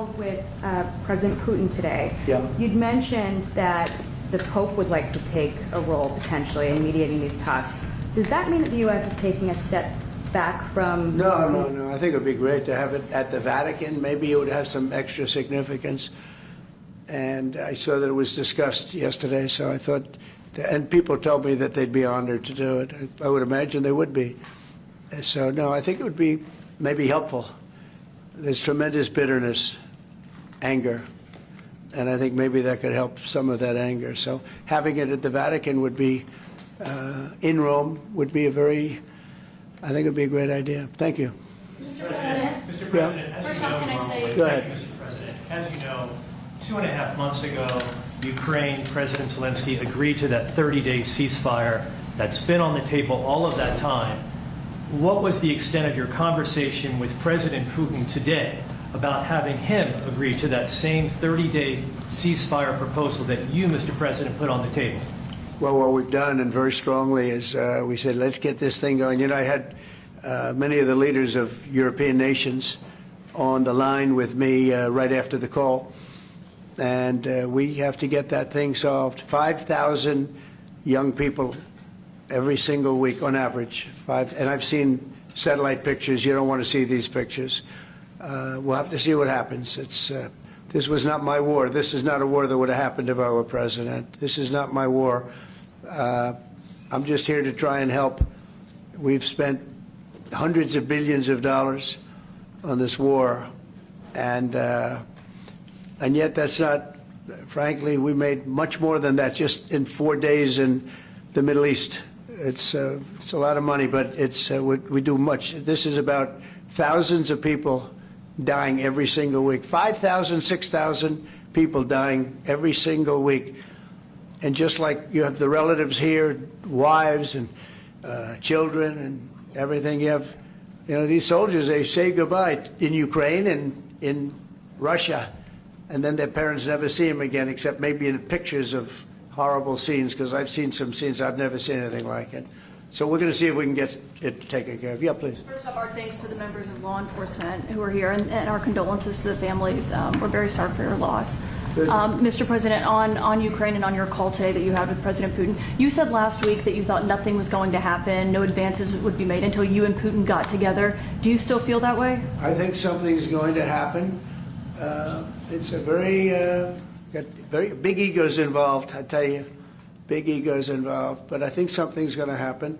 held with President Putin today, Yeah. you'd mentioned that the Pope would like to take a role potentially in mediating these talks. Does that mean that the U.S. is taking a step back from... No. I think it would be great to have it at the Vatican. Maybe it would have some extra significance. And I saw that it was discussed yesterday, so I thought, and people told me that they'd be honored to do it. I would imagine they would be. So, no, I think it would be maybe helpful. There's tremendous bitterness, anger, and I think maybe that could help some of that anger. So having it at the Vatican would be, in Rome, would be a very, I think it would be a great idea. Thank you. Mr. President, First off, can I say... Go ahead. Mr. President, as you know, 2.5 months ago, Ukraine President Zelensky agreed to that 30-day ceasefire that's been on the table all of that time. What was the extent of your conversation with President Putin today about having him agree to that same 30-day ceasefire proposal that you, Mr. President, put on the table? Well, what we've done, and very strongly, is we said, let's get this thing going. You know, I had many of the leaders of European nations on the line with me right after the call, and we have to get that thing solved. 5,000 young people every single week on average. And I've seen satellite pictures. You don't want to see these pictures. We'll have to see what happens. This was not my war. This is not a war that would have happened if I were president. This is not my war. I'm just here to try and help. We've spent hundreds of billions of dollars on this war, and yet that's not, frankly, we made much more than that just in 4 days in the Middle East. It's a lot of money, but we do much. This is about thousands of people dying every single week. 5,000, 6,000 people dying every single week. And just like you have the relatives here, wives and children and everything, you have, these soldiers, they say goodbye in Ukraine and in Russia, and then their parents never see them again, except maybe in pictures of horrible scenes, because I've seen some scenes, I've never seen anything like it. So we're going to see if we can get it taken care of. Yeah, please. First off, our thanks to the members of law enforcement who are here, and our condolences to the families. We're very sorry for your loss. Mr. President, on Ukraine and on your call today that you had with President Putin, you said last week that you thought nothing was going to happen, no advances would be made until you and Putin got together. Do you still feel that way? I think something's going to happen. It's a very big egos involved, I tell you. Big egos involved. But I think something's going to happen.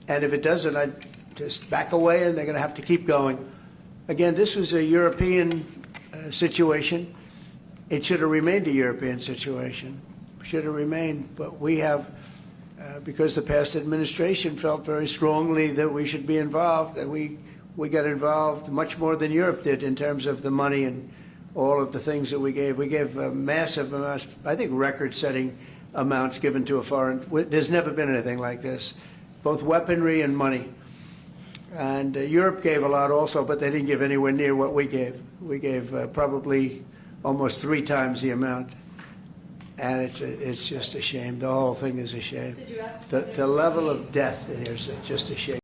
And if it doesn't, I'd just back away, and they're going to have to keep going. Again, this was a European situation. It should have remained a European situation. Should have remained. But we have, because the past administration felt very strongly that we should be involved, and we got involved much more than Europe did in terms of the money and all of the things that we gave. We gave massive amounts, I think record-setting amounts given to a foreign. There's never been anything like this, both weaponry and money. And Europe gave a lot also, but they didn't give anywhere near what we gave. We gave probably almost 3 times the amount. And it's just a shame. The whole thing is a shame. Did you ask the level of death is just a shame.